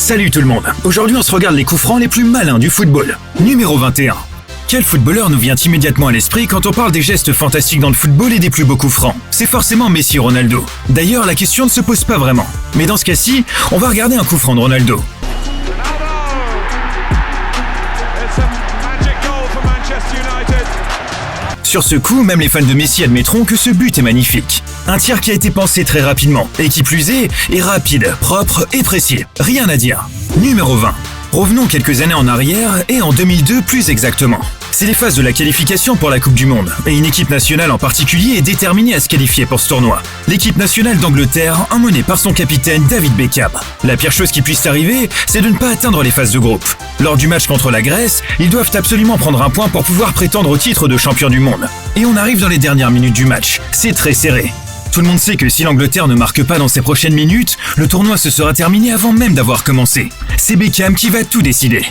Salut tout le monde. Aujourd'hui on se regarde les coups francs les plus malins du football. Numéro 21. Quel footballeur nous vient immédiatement à l'esprit quand on parle des gestes fantastiques dans le football et des plus beaux coups francs? C'est forcément Messi Ronaldo. D'ailleurs, la question ne se pose pas vraiment. Mais dans ce cas-ci, on va regarder un coup franc de Ronaldo. Sur ce coup, même les fans de Messi admettront que ce but est magnifique. Un tir qui a été pensé très rapidement, et qui plus est rapide, propre et précis. Rien à dire. Numéro 20. Revenons quelques années en arrière, et en 2002 plus exactement. C'est les phases de la qualification pour la Coupe du Monde, et une équipe nationale en particulier est déterminée à se qualifier pour ce tournoi. L'équipe nationale d'Angleterre, emmenée par son capitaine David Beckham. La pire chose qui puisse arriver, c'est de ne pas atteindre les phases de groupe. Lors du match contre la Grèce, ils doivent absolument prendre un point pour pouvoir prétendre au titre de champion du monde. Et on arrive dans les dernières minutes du match, c'est très serré. Tout le monde sait que si l'Angleterre ne marque pas dans ses prochaines minutes, le tournoi se sera terminé avant même d'avoir commencé. C'est Beckham qui va tout décider.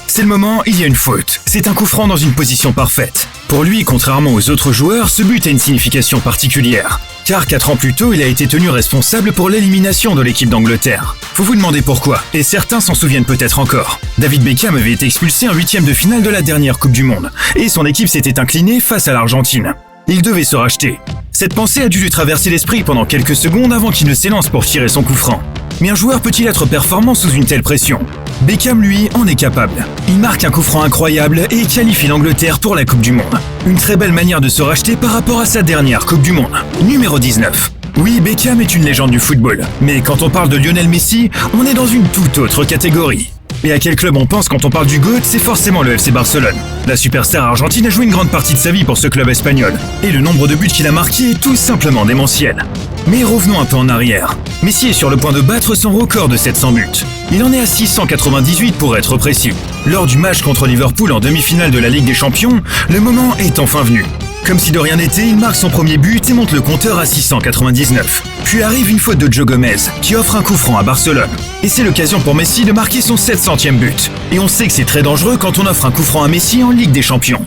C'est le moment, il y a une faute. C'est un coup franc dans une position parfaite. Pour lui, contrairement aux autres joueurs, ce but a une signification particulière. Car 4 ans plus tôt, il a été tenu responsable pour l'élimination de l'équipe d'Angleterre. Faut vous demander pourquoi, et certains s'en souviennent peut-être encore. David Beckham avait été expulsé en 8e de finale de la dernière Coupe du Monde, et son équipe s'était inclinée face à l'Argentine. Il devait se racheter. Cette pensée a dû lui traverser l'esprit pendant quelques secondes avant qu'il ne s'élance pour tirer son coup franc. Mais un joueur peut-il être performant sous une telle pression? Beckham, lui, en est capable. Il marque un coup franc incroyable et qualifie l'Angleterre pour la Coupe du Monde. Une très belle manière de se racheter par rapport à sa dernière Coupe du Monde. Numéro 19. Oui, Beckham est une légende du football. Mais quand on parle de Lionel Messi, on est dans une toute autre catégorie. Et à quel club on pense quand on parle du GOAT, c'est forcément le FC Barcelone. La superstar argentine a joué une grande partie de sa vie pour ce club espagnol. Et le nombre de buts qu'il a marqué est tout simplement démentiel. Mais revenons un peu en arrière. Messi est sur le point de battre son record de 700 buts. Il en est à 698 pour être précis. Lors du match contre Liverpool en demi-finale de la Ligue des Champions, le moment est enfin venu. Comme si de rien n'était, il marque son premier but et monte le compteur à 699. Puis arrive une faute de Joe Gomez, qui offre un coup franc à Barcelone. Et c'est l'occasion pour Messi de marquer son 700e but. Et on sait que c'est très dangereux quand on offre un coup franc à Messi en Ligue des Champions.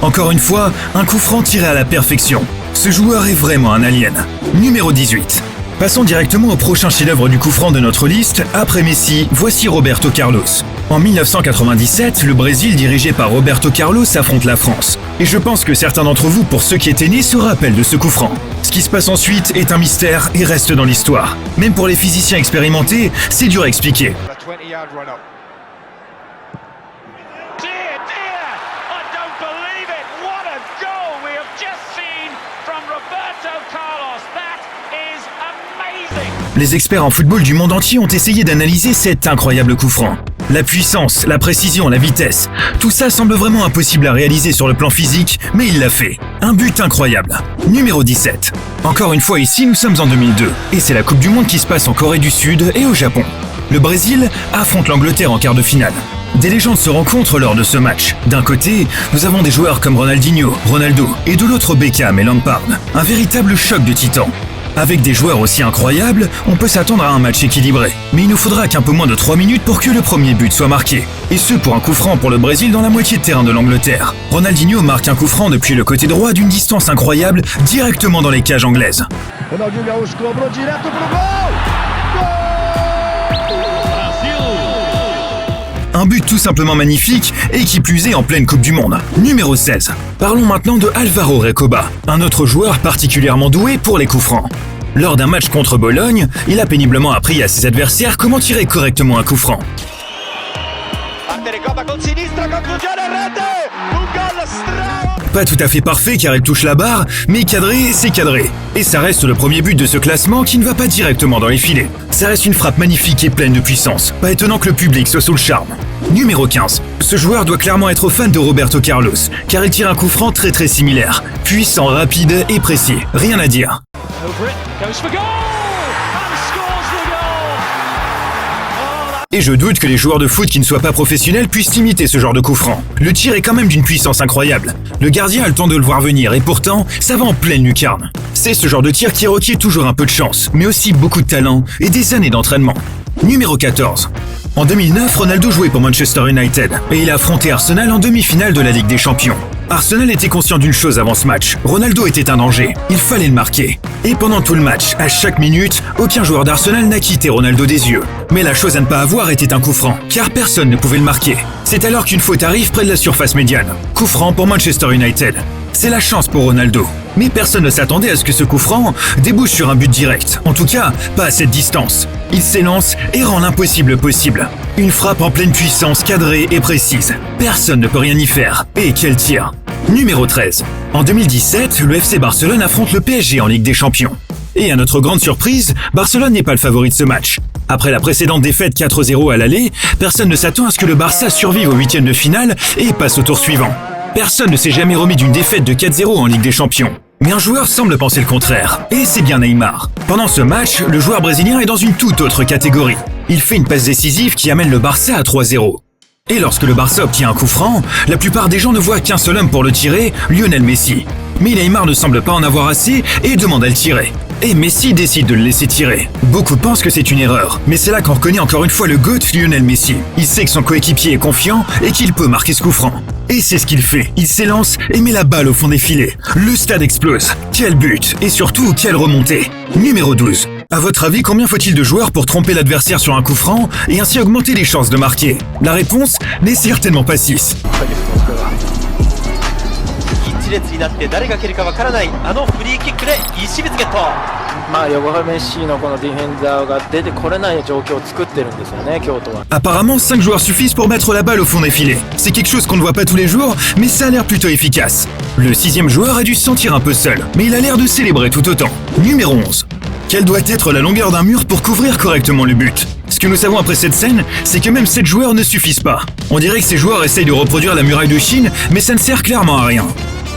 Encore une fois, un coup franc tiré à la perfection. Ce joueur est vraiment un alien. Numéro 18. Passons directement au prochain chef-d'œuvre du coup franc de notre liste. Après Messi, voici Roberto Carlos. En 1997, le Brésil, dirigé par Roberto Carlos, affronte la France. Et je pense que certains d'entre vous, pour ceux qui étaient nés, se rappellent de ce coup franc. Ce qui se passe ensuite est un mystère et reste dans l'histoire. Même pour les physiciens expérimentés, c'est dur à expliquer. Les experts en football du monde entier ont essayé d'analyser cet incroyable coup franc. La puissance, la précision, la vitesse, tout ça semble vraiment impossible à réaliser sur le plan physique, mais il l'a fait. Un but incroyable. Numéro 17. Encore une fois ici, nous sommes en 2002, et c'est la Coupe du Monde qui se passe en Corée du Sud et au Japon. Le Brésil affronte l'Angleterre en quart de finale. Des légendes se rencontrent lors de ce match. D'un côté, nous avons des joueurs comme Ronaldinho, Ronaldo, et de l'autre Beckham et Lampard. Un véritable choc de titans. Avec des joueurs aussi incroyables, on peut s'attendre à un match équilibré. Mais il nous faudra qu'un peu moins de 3 minutes pour que le premier but soit marqué. Et ce pour un coup franc pour le Brésil dans la moitié de terrain de l'Angleterre. Ronaldinho marque un coup franc depuis le côté droit d'une distance incroyable, directement dans les cages anglaises. Un but tout simplement magnifique et qui plus est en pleine Coupe du Monde. Numéro 16. Parlons maintenant de Álvaro Recoba, un autre joueur particulièrement doué pour les coups francs. Lors d'un match contre Bologne, il a péniblement appris à ses adversaires comment tirer correctement un coup franc. Pas tout à fait parfait car il touche la barre, mais cadré, c'est cadré. Et ça reste le premier but de ce classement qui ne va pas directement dans les filets. Ça reste une frappe magnifique et pleine de puissance. Pas étonnant que le public soit sous le charme. Numéro 15. Ce joueur doit clairement être fan de Roberto Carlos, car il tire un coup franc très similaire. Puissant, rapide et précis. Rien à dire. Et je doute que les joueurs de foot qui ne soient pas professionnels puissent imiter ce genre de coup franc. Le tir est quand même d'une puissance incroyable. Le gardien a le temps de le voir venir et pourtant, ça va en pleine lucarne. C'est ce genre de tir qui requiert toujours un peu de chance, mais aussi beaucoup de talent et des années d'entraînement. Numéro 14. En 2009, Ronaldo jouait pour Manchester United et il a affronté Arsenal en demi-finale de la Ligue des Champions. Arsenal était conscient d'une chose avant ce match. Ronaldo était un danger. Il fallait le marquer. Et pendant tout le match, à chaque minute, aucun joueur d'Arsenal n'a quitté Ronaldo des yeux. Mais la chose à ne pas avoir était un coup franc, car personne ne pouvait le marquer. C'est alors qu'une faute arrive près de la surface médiane. Coup franc pour Manchester United. C'est la chance pour Ronaldo. Mais personne ne s'attendait à ce que ce coup franc débouche sur un but direct. En tout cas, pas à cette distance. Il s'élance et rend l'impossible possible. Une frappe en pleine puissance, cadrée et précise. Personne ne peut rien y faire. Et quel tir! Numéro 13. En 2017, le FC Barcelone affronte le PSG en Ligue des Champions. Et à notre grande surprise, Barcelone n'est pas le favori de ce match. Après la précédente défaite 4-0 à l'aller, personne ne s'attend à ce que le Barça survive au huitième de finale et passe au tour suivant. Personne ne s'est jamais remis d'une défaite de 4-0 en Ligue des Champions. Mais un joueur semble penser le contraire, et c'est bien Neymar. Pendant ce match, le joueur brésilien est dans une toute autre catégorie. Il fait une passe décisive qui amène le Barça à 3-0. Et lorsque le Barça obtient un coup franc, la plupart des gens ne voient qu'un seul homme pour le tirer, Lionel Messi. Mais Neymar ne semble pas en avoir assez et demande à le tirer. Et Messi décide de le laisser tirer. Beaucoup pensent que c'est une erreur, mais c'est là qu'on reconnaît encore une fois le GOAT Lionel Messi. Il sait que son coéquipier est confiant et qu'il peut marquer ce coup franc. Et c'est ce qu'il fait. Il s'élance et met la balle au fond des filets. Le stade explose. Quel but! Et surtout, quelle remontée! Numéro 12. À votre avis, combien faut-il de joueurs pour tromper l'adversaire sur un coup franc et ainsi augmenter les chances de marquer? La réponse n'est certainement pas 6. 列になって誰が蹴るかわからないあのフリーキックで石光ゲット。横浜 FC のこのディフェンダーが出てこれない状況を作ってるんですよね、京都は。 Apparemment, 5 joueurs suffisent pour mettre la balle au fond des filets. C'est quelque chose qu'on ne voit pas tous les jours, mais ça a l'air plutôt efficace. Le 6e joueur a dû se sentir un peu seul, mais il a l'air de célébrer tout autant. Numéro 11. Quelle doit être la longueur d'un mur pour couvrir correctement le but? Ce que nous savons après cette scène, c'est que même 7 joueurs ne suffisent pas. On dirait que ces joueurs essayent de reproduire la muraille de Chine, mais ça ne sert clairement à rien.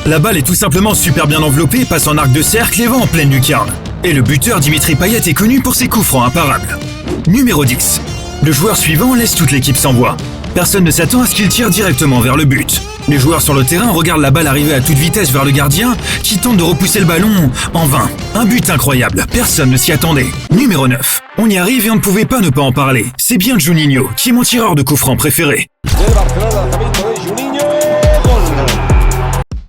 La balle est tout simplement super bien enveloppée, passe en arc de cercle et va en pleine lucarne. Et le buteur Dimitri Payet est connu pour ses coups francs imparables. Numéro 10. Le joueur suivant laisse toute l'équipe sans voix. Personne ne s'attend à ce qu'il tire directement vers le but. Les joueurs sur le terrain regardent la balle arriver à toute vitesse vers le gardien qui tente de repousser le ballon en vain. Un but incroyable, personne ne s'y attendait. Numéro 9. On y arrive et on ne pouvait pas ne pas en parler. C'est bien Juninho, qui est mon tireur de coups francs préféré.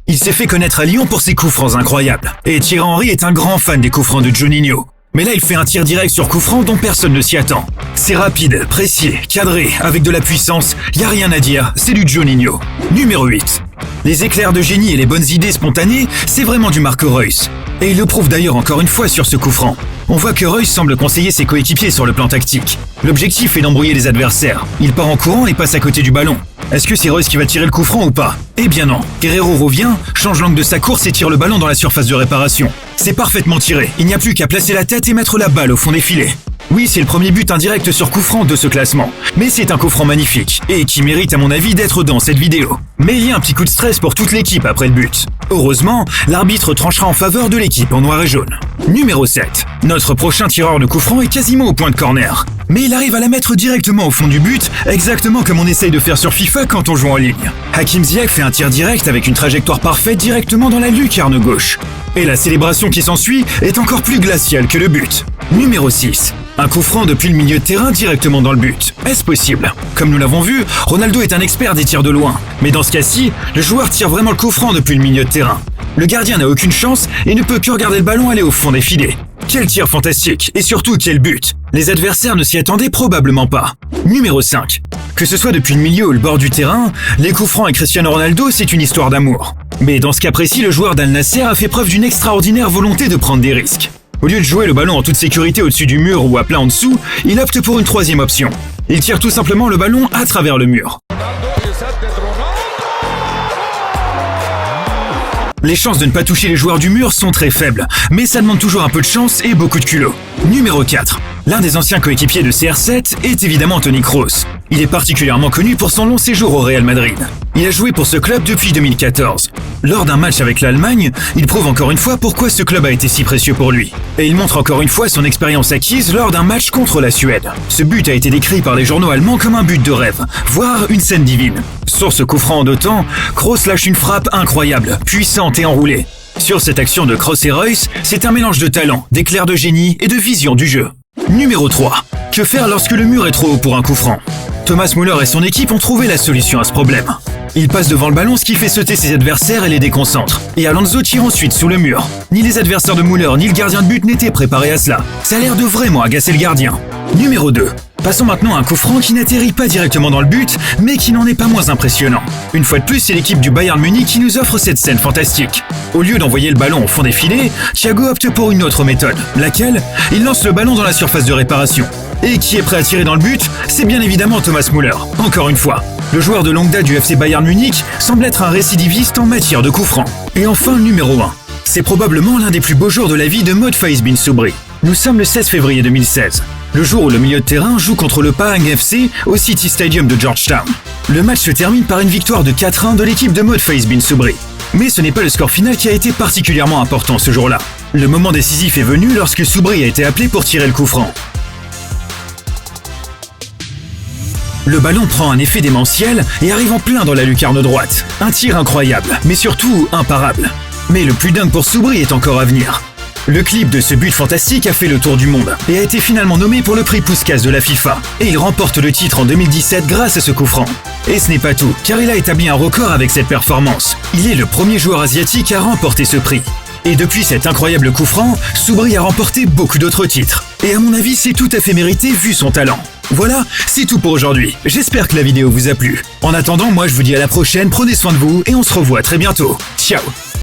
Il s'est fait connaître à Lyon pour ses coups francs incroyables. Et Thierry Henry est un grand fan des coups francs de Juninho. Mais là, il fait un tir direct sur coup franc dont personne ne s'y attend. C'est rapide, précis, cadré, avec de la puissance, y a rien à dire, c'est du Juninho. Numéro 8. Les éclairs de génie et les bonnes idées spontanées, c'est vraiment du Marco Reus. Et il le prouve d'ailleurs encore une fois sur ce coup franc. On voit que Reus semble conseiller ses coéquipiers sur le plan tactique. L'objectif est d'embrouiller les adversaires. Il part en courant et passe à côté du ballon. Est-ce que c'est Reus qui va tirer le coup franc ou pas? Eh bien non. Guerreiro revient, change l'angle de sa course et tire le ballon dans la surface de réparation. C'est parfaitement tiré. Il n'y a plus qu'à placer la tête et mettre la balle au fond des filets. Oui, c'est le premier but indirect sur coup franc de ce classement. Mais c'est un coup franc magnifique, et qui mérite à mon avis d'être dans cette vidéo. Mais il y a un petit coup de stress pour toute l'équipe après le but. Heureusement, l'arbitre tranchera en faveur de l'équipe en noir et jaune. Numéro 7. Notre prochain tireur de coup franc est quasiment au point de corner. Mais il arrive à la mettre directement au fond du but, exactement comme on essaye de faire sur FIFA quand on joue en ligne. Hakim Ziyech fait un tir direct avec une trajectoire parfaite directement dans la lucarne gauche. Et la célébration qui s'ensuit est encore plus glaciale que le but. Numéro 6. Un coup franc depuis le milieu de terrain directement dans le but. Est-ce possible? Comme nous l'avons vu, Ronaldo est un expert des tirs de loin. Mais dans ce cas-ci, le joueur tire vraiment le coup franc depuis le milieu de terrain. Le gardien n'a aucune chance et ne peut que regarder le ballon aller au fond des filets. Quel tir fantastique! Et surtout, quel but! Les adversaires ne s'y attendaient probablement pas. Numéro 5. Que ce soit depuis le milieu ou le bord du terrain, les coups francs et Cristiano Ronaldo, c'est une histoire d'amour. Mais dans ce cas précis, le joueur d'Al Nasser a fait preuve d'une extraordinaire volonté de prendre des risques. Au lieu de jouer le ballon en toute sécurité au-dessus du mur ou à plat en dessous, il opte pour une troisième option. Il tire tout simplement le ballon à travers le mur. Les chances de ne pas toucher les joueurs du mur sont très faibles, mais ça demande toujours un peu de chance et beaucoup de culot. Numéro 4. L'un des anciens coéquipiers de CR7 est évidemment Toni Kroos. Il est particulièrement connu pour son long séjour au Real Madrid. Il a joué pour ce club depuis 2014. Lors d'un match avec l'Allemagne, il prouve encore une fois pourquoi ce club a été si précieux pour lui. Et il montre encore une fois son expérience acquise lors d'un match contre la Suède. Ce but a été décrit par les journaux allemands comme un but de rêve, voire une scène divine. Sur ce coup franc en 2 temps, Kroos lâche une frappe incroyable, puissante et enroulée. Sur cette action de Kroos et Reus, c'est un mélange de talent, d'éclairs de génie et de vision du jeu. Numéro 3. Que faire lorsque le mur est trop haut pour un coup franc? Thomas Müller et son équipe ont trouvé la solution à ce problème. Il passe devant le ballon, ce qui fait sauter ses adversaires et les déconcentre. Et Alonso tire ensuite sous le mur. Ni les adversaires de Müller ni le gardien de but n'étaient préparés à cela. Ça a l'air de vraiment agacer le gardien. Numéro 2. Passons maintenant à un coup franc qui n'atterrit pas directement dans le but, mais qui n'en est pas moins impressionnant. Une fois de plus, c'est l'équipe du Bayern Munich qui nous offre cette scène fantastique. Au lieu d'envoyer le ballon au fond des filets, Thiago opte pour une autre méthode, laquelle il lance le ballon dans la surface de réparation. Et qui est prêt à tirer dans le but, c'est bien évidemment Thomas Müller. Encore une fois, le joueur de longue date du FC Bayern Munich semble être un récidiviste en matière de coups francs. Et enfin, numéro 1. C'est probablement l'un des plus beaux jours de la vie de Motface Bin Soubri. Nous sommes le 16 février 2016, le jour où le milieu de terrain joue contre le Pahang FC au City Stadium de Georgetown. Le match se termine par une victoire de 4-1 de l'équipe de Motface Bin Soubri. Mais ce n'est pas le score final qui a été particulièrement important ce jour-là. Le moment décisif est venu lorsque Soubri a été appelé pour tirer le coup franc. Le ballon prend un effet démentiel et arrive en plein dans la lucarne droite. Un tir incroyable, mais surtout imparable. Mais le plus dingue pour Soubri est encore à venir. Le clip de ce but fantastique a fait le tour du monde et a été finalement nommé pour le prix Puskás de la FIFA. Et il remporte le titre en 2017 grâce à ce coup franc. Et ce n'est pas tout, car il a établi un record avec cette performance. Il est le premier joueur asiatique à remporter ce prix. Et depuis cet incroyable coup franc, Soubri a remporté beaucoup d'autres titres. Et à mon avis, c'est tout à fait mérité vu son talent. Voilà, c'est tout pour aujourd'hui. J'espère que la vidéo vous a plu. En attendant, moi je vous dis à la prochaine, prenez soin de vous et on se revoit très bientôt. Ciao!